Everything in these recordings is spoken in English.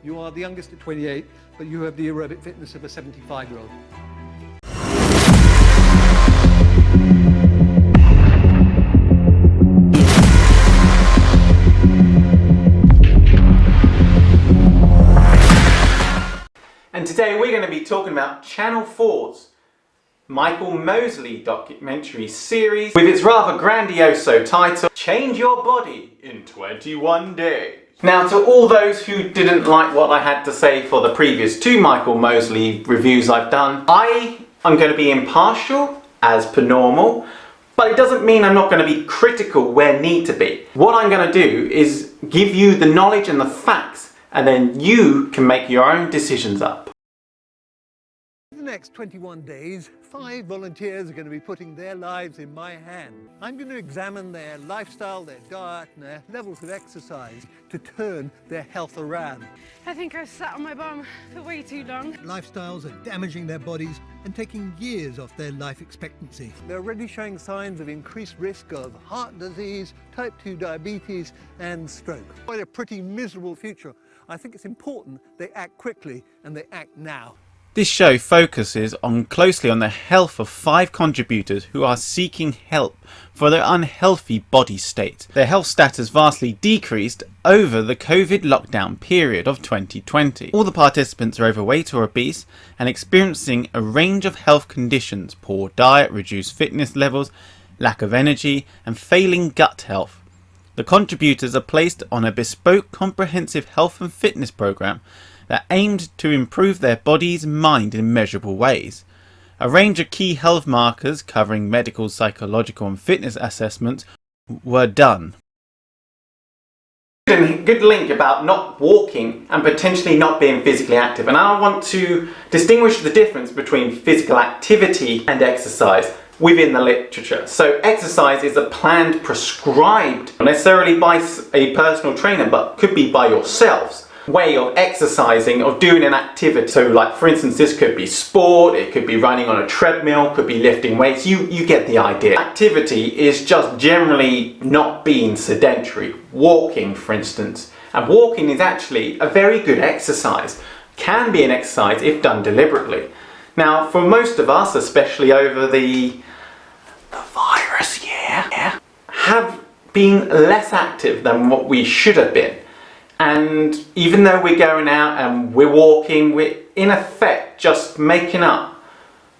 You are the youngest at 28, but you have the aerobic fitness of a 75-year-old. And today we're going to be talking about Channel 4's Michael Mosley documentary series with its rather grandiose title, Change Your Body in 21 Days. Now, to all those who didn't like what I had to say for the previous two Michael Mosley reviews I've done, I am going to be impartial as per normal, but it doesn't mean I'm not going to be critical where need to be. What I'm going to do is give you the knowledge and the facts, and then you can make your own decisions up. In the next 21 days, 5 volunteers are going to be putting their lives in my hand. I'm going to examine their lifestyle, their diet, and their levels of exercise to turn their health around. I think I've sat on my bum for way too long. Lifestyles are damaging their bodies and taking years off their life expectancy. They're already showing signs of increased risk of heart disease, type 2 diabetes, and stroke. Quite a pretty miserable future. I think it's important they act quickly and they act now. This show focuses closely on the health of 5 contributors who are seeking help for their unhealthy body state. Their health status vastly decreased over the COVID lockdown period of 2020. All the participants are overweight or obese and experiencing a range of health conditions: poor diet, reduced fitness levels, lack of energy, and failing gut health. The contributors are placed on a bespoke comprehensive health and fitness program that aimed to improve their body's mind in measurable ways. A range of key health markers covering medical, psychological and fitness assessments were done. Good link about not walking and potentially not being physically active, and I want to distinguish the difference between physical activity and exercise within the literature. So exercise is a planned, prescribed, not necessarily by a personal trainer, but could be by yourselves, way of exercising, of doing an activity. So like, for instance, this could be sport, it could be running on a treadmill, could be lifting weights, you get the idea. Activity is just generally not being sedentary. Walking, for instance. And walking is actually a very good exercise. Can be an exercise if done deliberately. Now, for most of us, especially over the virus year, have been less active than what we should have been. And even though we're going out and we're walking, we're in effect just making up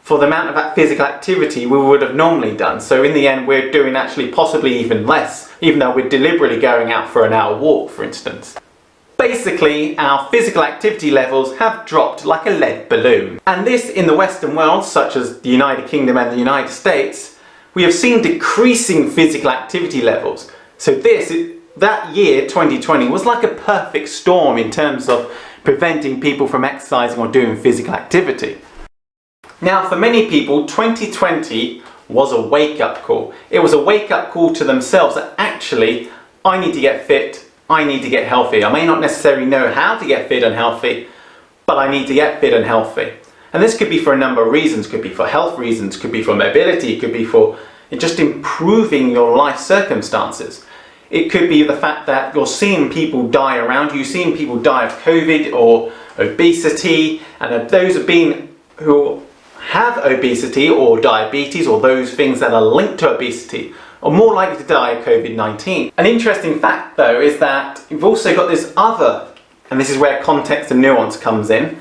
for the amount of physical activity we would have normally done. So in the end, we're doing actually possibly even less, even though we're deliberately going out for an hour walk, for instance. Basically, our physical activity levels have dropped like a lead balloon. And this in the Western world, such as the United Kingdom and the United States, we have seen decreasing physical activity levels. So that year, 2020, was like a perfect storm in terms of preventing people from exercising or doing physical activity. Now, for many people, 2020 was a wake-up call. It was a wake-up call to themselves that actually, I need to get fit, I need to get healthy. I may not necessarily know how to get fit and healthy, but I need to get fit and healthy. And this could be for a number of reasons. Could be for health reasons, could be for mobility, could be for just improving your life circumstances. It could be the fact that you're seeing people die around you, seeing people die of COVID or obesity, and those who have obesity or diabetes or those things that are linked to obesity are more likely to die of COVID-19. An interesting fact though is that you've also got this other, and this is where context and nuance comes in,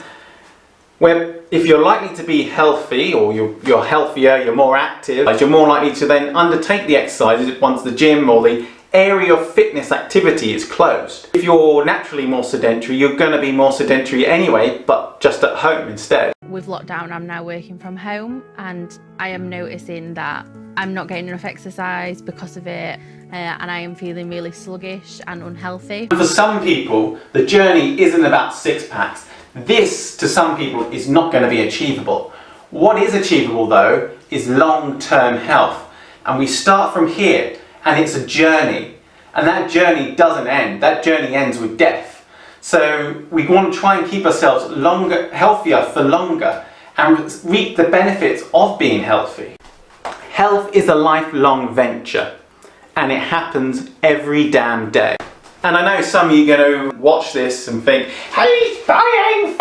where if you're likely to be healthy or you're healthier, you're more active, you're more likely to then undertake the exercises once the gym or the area of fitness activity is closed. If you're naturally more sedentary, you're going to be more sedentary anyway, but just at home instead. With lockdown, I'm now working from home and I am noticing that I'm not getting enough exercise because of it, and I am feeling really sluggish and unhealthy. For some people, the journey isn't about six-packs. This, to some people, is not going to be achievable. What is achievable though is long-term health, and we start from here. And it's a journey, and that journey doesn't end. That journey ends with death. So we want to try and keep ourselves healthier for longer and reap the benefits of being healthy. Health is a lifelong venture, and it happens every damn day. And I know some of you are going to watch this and think, he's being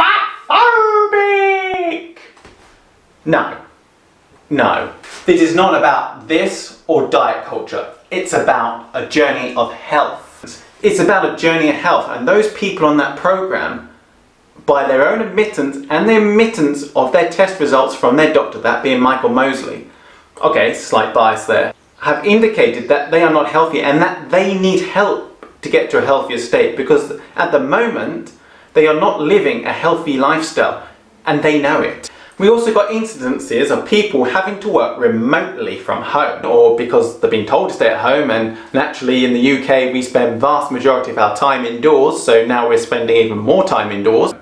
fatphobic! No. No. This is not about this or diet culture. It's about a journey of health. It's about a journey of health, and those people on that program, by their own admittance and the admittance of their test results from their doctor, that being Michael Mosley, okay, slight bias there, have indicated that they are not healthy and that they need help to get to a healthier state, because at the moment they are not living a healthy lifestyle and they know it. We also got incidences of people having to work remotely from home, or because they've been told to stay at home, and naturally in the UK we spend vast majority of our time indoors, so now we're spending even more time indoors.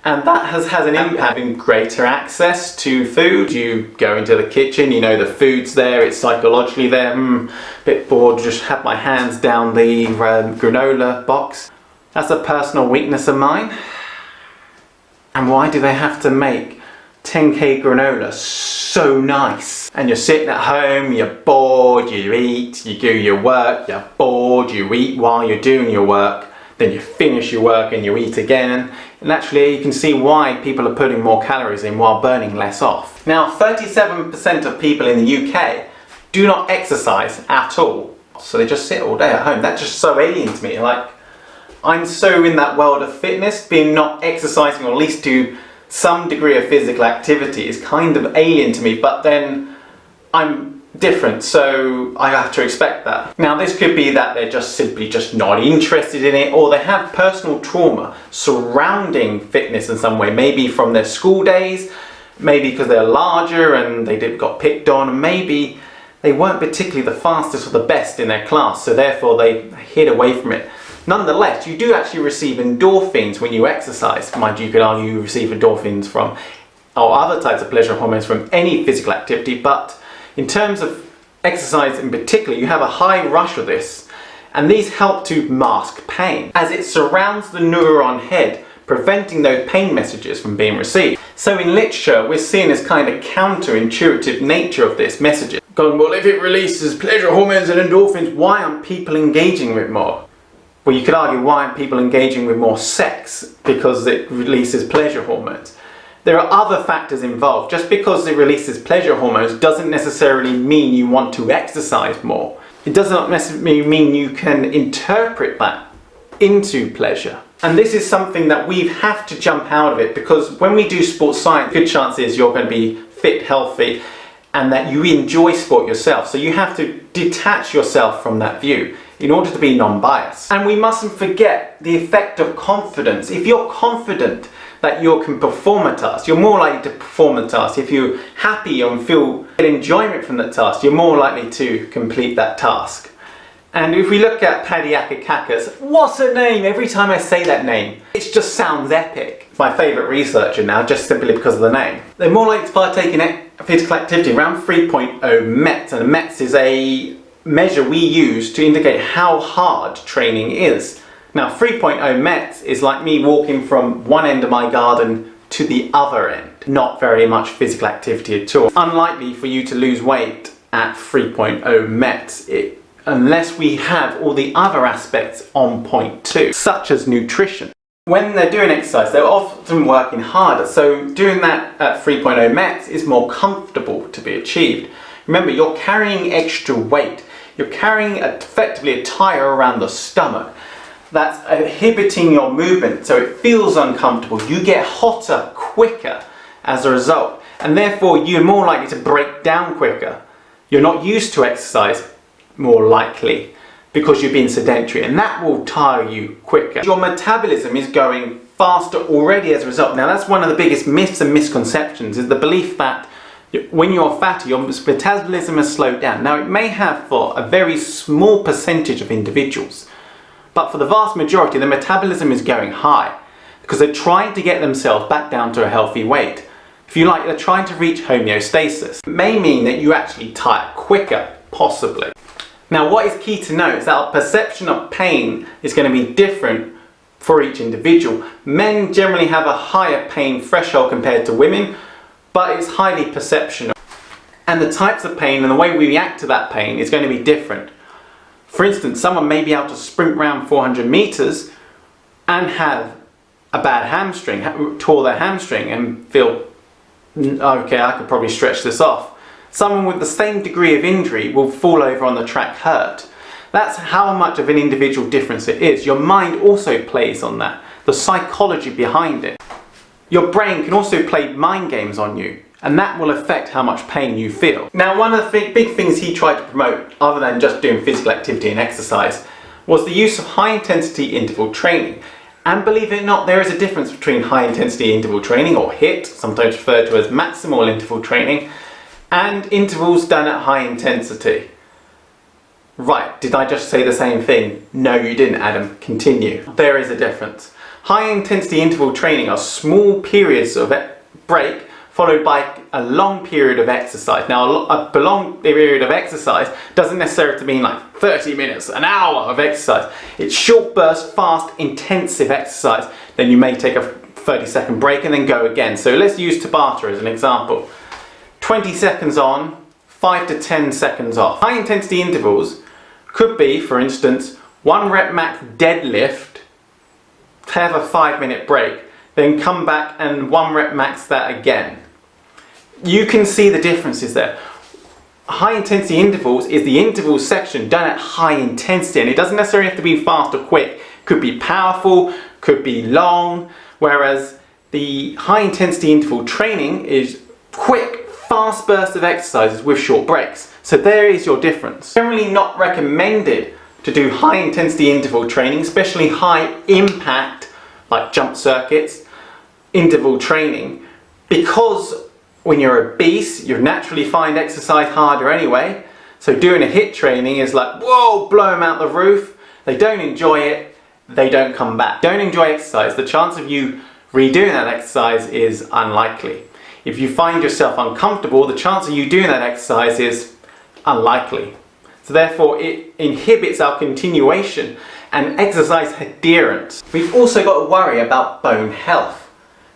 And that has an impact. Having greater access to food. You go into the kitchen, you know the food's there, it's psychologically there. Bit bored, just have my hands down the granola box. That's a personal weakness of mine. And why do they have to make 10k granola so nice? And you're sitting at home, you're bored, you eat, you do your work, you're bored, you eat while you're doing your work, then you finish your work and you eat again. And actually you can see why people are putting more calories in while burning less off. Now 37% of people in the UK do not exercise at all. So they just sit all day at home. That's just so alien to me. Like, I'm so in that world of fitness, being not exercising, or at least do some degree of physical activity, is kind of alien to me, but then I'm different, so I have to expect that. Now this could be that they're just simply just not interested in it, or they have personal trauma surrounding fitness in some way, maybe from their school days, maybe because they're larger and they got picked on, and maybe they weren't particularly the fastest or the best in their class, so therefore they hid away from it. Nonetheless, you do actually receive endorphins when you exercise. Mind you, could argue you receive endorphins from, or other types of pleasure hormones from any physical activity, but in terms of exercise in particular, you have a high rush of this, and these help to mask pain as it surrounds the neuron head, preventing those pain messages from being received. So in literature, we're seeing this kind of counterintuitive nature of this message. Going, well, if it releases pleasure hormones and endorphins, why aren't people engaging with more? Well, you could argue, why aren't people engaging with more sex? Because it releases pleasure hormones. There are other factors involved. Just because it releases pleasure hormones doesn't necessarily mean you want to exercise more. It does not necessarily mean you can interpret that into pleasure. And this is something that we have to jump out of it, because when we do sports science, good chance is you're going to be fit, healthy, and that you enjoy sport yourself. So you have to detach yourself from that view in order to be non-biased. And we mustn't forget the effect of confidence. If you're confident that you can perform a task, you're more likely to perform the task. If you're happy and feel enjoyment from that task, you're more likely to complete that task. And if we look at Padiakakakis, what's her name? Every time I say that name, it just sounds epic. It's my favourite researcher now, just simply because of the name. They're more likely to partake in physical activity around 3.0 METs, and METs is a measure we use to indicate how hard training is. Now 3.0 METs is like me walking from one end of my garden to the other end. Not very much physical activity at all. Unlikely for you to lose weight at 3.0 METs, unless we have all the other aspects on point too, such as nutrition. When they're doing exercise, they're often working harder, so doing that at 3.0 METs is more comfortable to be achieved. Remember, you're carrying extra weight. You're carrying effectively a tire around the stomach. That's inhibiting your movement, so it feels uncomfortable. You get hotter quicker as a result, and therefore you're more likely to break down quicker. You're not used to exercise, more likely, because you've been sedentary, and that will tire you quicker. Your metabolism is going faster already as a result. Now that's one of the biggest myths and misconceptions, is the belief that when you're fatty, your metabolism has slowed down. Now it may have for a very small percentage of individuals, but for the vast majority, the metabolism is going high because they're trying to get themselves back down to a healthy weight. If you like, they're trying to reach homeostasis. It may mean that you actually tire quicker, possibly. Now what is key to note is that our perception of pain is going to be different for each individual. Men generally have a higher pain threshold compared to women, but it's highly perceptional. And the types of pain and the way we react to that pain is going to be different. For instance, someone may be able to sprint around 400 meters and have a bad hamstring, tore their hamstring and feel, okay, I could probably stretch this off. Someone with the same degree of injury will fall over on the track hurt. That's how much of an individual difference it is. Your mind also plays on that, the psychology behind it. Your brain can also play mind games on you, and that will affect how much pain you feel. Now, one of the big things he tried to promote, other than just doing physical activity and exercise, was the use of high-intensity interval training. And believe it or not, there is a difference between high-intensity interval training, or HIIT, sometimes referred to as maximal interval training, and intervals done at high intensity. Right, did I just say the same thing? No, you didn't, Adam. Continue. There is a difference. High intensity interval training are small periods of break followed by a long period of exercise. Now, a prolonged period of exercise doesn't necessarily mean like 30 minutes, an hour of exercise. It's short burst, fast, intensive exercise. Then you may take a 30-second break and then go again. So let's use Tabata as an example. 20 seconds on, 5 to 10 seconds off. High intensity intervals could be, for instance, 1 rep max deadlift, have a 5-minute break, then come back and 1 rep max that again. You can see the differences there. High intensity intervals is the interval section done at high intensity, and it doesn't necessarily have to be fast or quick. Could be powerful, could be long, whereas the high intensity interval training is quick, fast bursts of exercises with short breaks. So there is your difference. Generally not recommended to do high intensity interval training, especially high impact like jump circuits, interval training, because when you're obese, you naturally find exercise harder anyway. So doing a HIIT training is like, whoa, blow them out the roof. They don't enjoy it, they don't come back. Don't enjoy exercise, the chance of you redoing that exercise is unlikely. If you find yourself uncomfortable, the chance of you doing that exercise is unlikely. So therefore it inhibits our continuation and exercise adherence. We've also got to worry about bone health.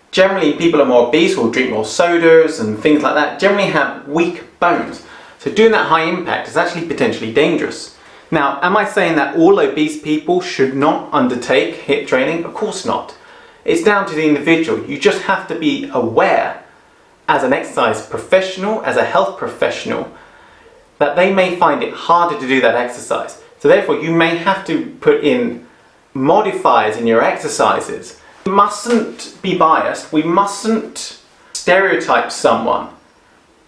Generally people are more obese, will drink more sodas and things like that, generally have weak bones. So doing that high impact is actually potentially dangerous. Now, am I saying that all obese people should not undertake HIIT training? Of course not. It's down to the individual. You just have to be aware as an exercise professional, as a health professional, that they may find it harder to do that exercise. So therefore you may have to put in modifiers in your exercises. We mustn't be biased, we mustn't stereotype someone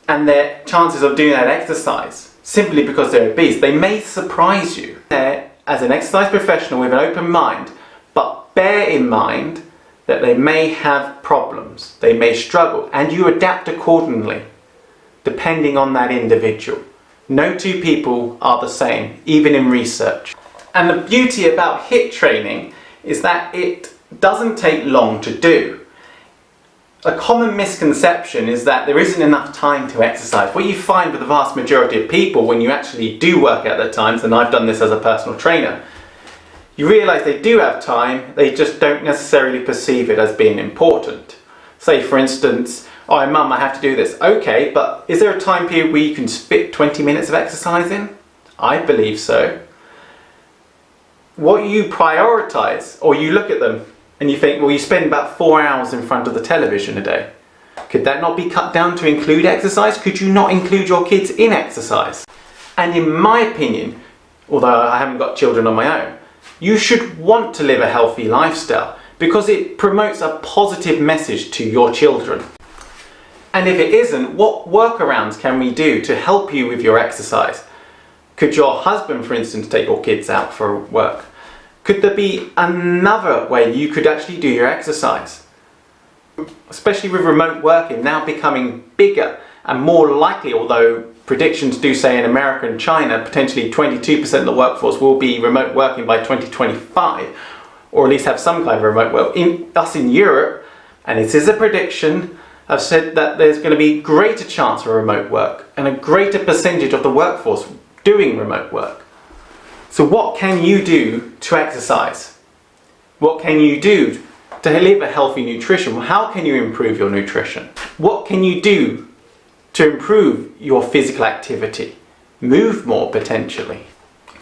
and their chances of doing that exercise simply because they're obese. They may surprise you. As an exercise professional with an open mind, but bear in mind that they may have problems, they may struggle, and you adapt accordingly depending on that individual. No two people are the same, even in research. And the beauty about HIIT training is that it doesn't take long to do. A common misconception is that there isn't enough time to exercise. What you find with the vast majority of people when you actually do work out their times, and I've done this as a personal trainer, you realise they do have time, they just don't necessarily perceive it as being important. Say for instance, oh mum, I have to do this. Okay, but is there a time period where you can fit 20 minutes of exercise in? I believe so. What you prioritise, or you look at them and you think, well, you spend about 4 hours in front of the television a day. Could that not be cut down to include exercise? Could you not include your kids in exercise? And in my opinion, although I haven't got children of my own, you should want to live a healthy lifestyle because it promotes a positive message to your children. And if it isn't, what workarounds can we do to help you with your exercise? Could your husband, for instance, take your kids out for work? Could there be another way you could actually do your exercise? Especially with remote working now becoming bigger and more likely, although predictions do say in America and China potentially 22% of the workforce will be remote working by 2025, or at least have some kind of remote work. In Europe, and this is a prediction, have said that there's going to be greater chance for remote work and a greater percentage of the workforce doing remote work. So what can you do to exercise? What can you do to live a healthy nutrition? How can you improve your nutrition? What can you do to improve your physical activity? Move more potentially.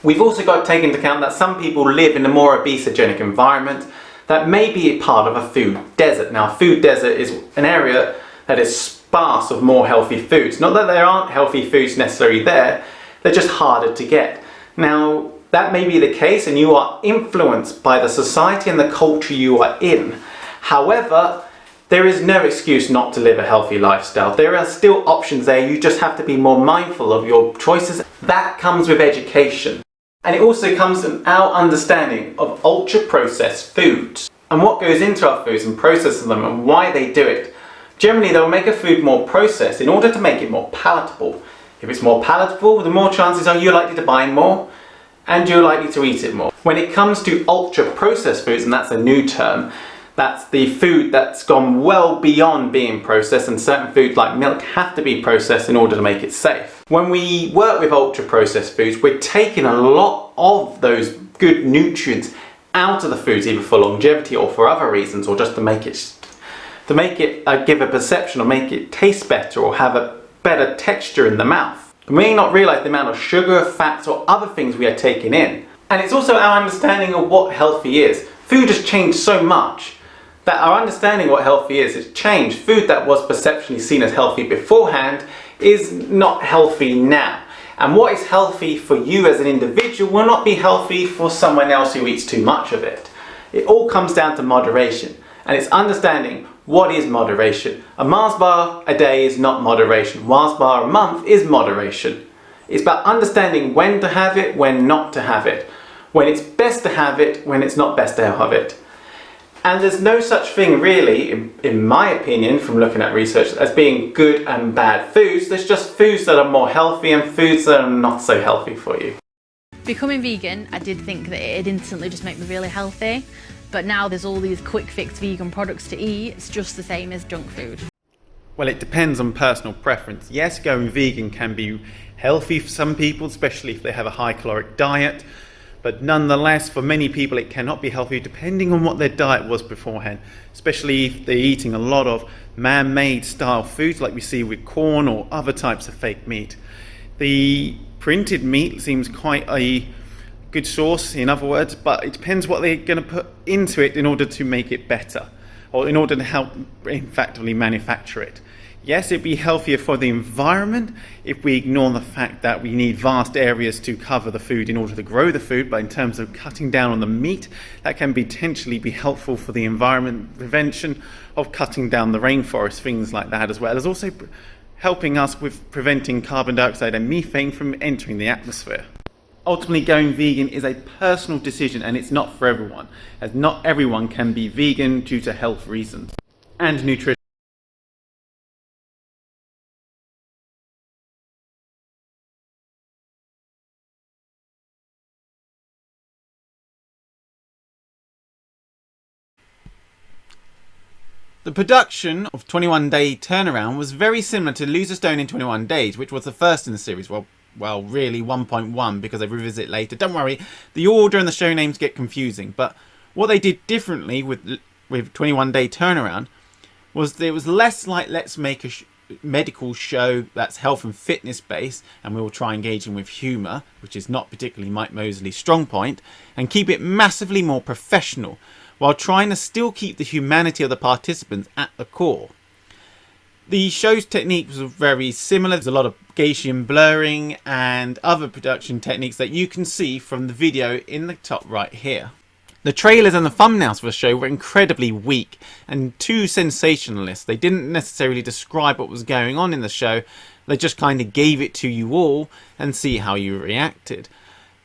We've also got to take into account that some people live in a more obesogenic environment that may be a part of a food desert. Now, a food desert is an area that is sparse of more healthy foods. Not that there aren't healthy foods necessarily there, they're just harder to get. Now, that may be the case and you are influenced by the society and the culture you are in. However, there is no excuse not to live a healthy lifestyle. There are still options there, you just have to be more mindful of your choices. That comes with education. And it also comes in our understanding of ultra-processed foods and what goes into our foods and processing them and why they do it. Generally, they'll make a food more processed in order to make it more palatable. If it's more palatable, the more chances are you're likely to buy more and you're likely to eat it more. When it comes to ultra-processed foods, and that's a new term, that's the food that's gone well beyond being processed, and certain foods like milk have to be processed in order to make it safe. When we work with ultra-processed foods, we're taking a lot of those good nutrients out of the foods, either for longevity or for other reasons, or just to make it give a perception or make it taste better or have a better texture in the mouth. We may not realise the amount of sugar, fats or other things we are taking in. And it's also our understanding of what healthy is. Food has changed so much that our understanding of what healthy is has changed. Food that was perceptually seen as healthy beforehand is not healthy now. And what is healthy for you as an individual will not be healthy for someone else who eats too much of it. It all comes down to moderation. And it's understanding what is moderation. A Mars bar a day is not moderation. Mars bar a month is moderation. It's about understanding when to have it, when not to have it. When it's best to have it, when it's not best to have it. And there's no such thing really, in my opinion, from looking at research, as being good and bad foods. There's just foods that are more healthy and foods that are not so healthy for you. Becoming vegan, I did think that it'd instantly just make me really healthy. But now there's all these quick fix vegan products to eat. It's just the same as junk food. Well, it depends on personal preference. Yes, going vegan can be healthy for some people, especially if they have a high caloric diet. But nonetheless, for many people, it cannot be healthy depending on what their diet was beforehand, especially if they're eating a lot of man-made style foods like we see with corn or other types of fake meat. The printed meat seems quite a good source, in other words, but it depends what they're going to put into it in order to make it better, or in order to help effectively manufacture it. Yes, it'd be healthier for the environment if we ignore the fact that we need vast areas to cover the food in order to grow the food, but in terms of cutting down on the meat, that can potentially be helpful for the environment, prevention of cutting down the rainforest, things like that, as well as also helping us with preventing carbon dioxide and methane from entering the atmosphere. Ultimately, going vegan is a personal decision and it's not for everyone, as not everyone can be vegan due to health reasons and nutrition. The production of 21 Day Turnaround was very similar to Lose a Stone in 21 Days, which was the first in the series. Well, really 1.1 because they revisit it later. Don't worry, the order and the show names get confusing. But what they did differently with 21 Day Turnaround was there was less like let's make a medical show that's health and fitness based and we'll try engaging with humour, which is not particularly Mike Mosley's strong point, and keep it massively more professional while trying to still keep the humanity of the participants at the core. The show's technique was very similar. There's a lot of Gaussian blurring and other production techniques that you can see from the video in the top right here. The trailers and the thumbnails for the show were incredibly weak and too sensationalist. They didn't necessarily describe what was going on in the show. They just kind of gave it to you all and see how you reacted.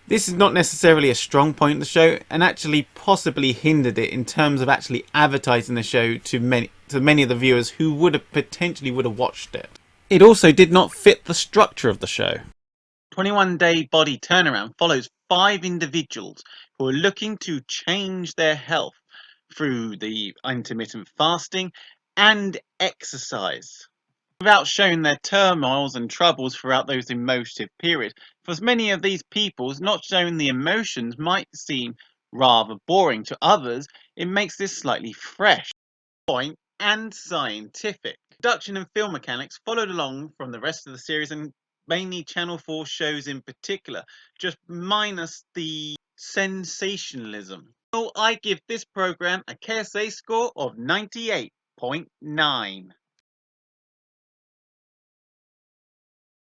This is not necessarily a strong point in the show and actually possibly hindered it in terms of actually advertising the show to many of the viewers who would have potentially watched it. It also did not fit the structure of the show. 21 Day Body Turnaround follows 5 individuals who are looking to change their health through the intermittent fasting and exercise, without showing their turmoils and troubles throughout those emotive periods. For many of these people, not showing the emotions might seem rather boring. To others, it makes this slightly fresh, point and scientific. Production and Filmechanics followed along from the rest of the series and mainly Channel 4 shows in particular, just minus the sensationalism. So I give this program a KSA score of 98.9.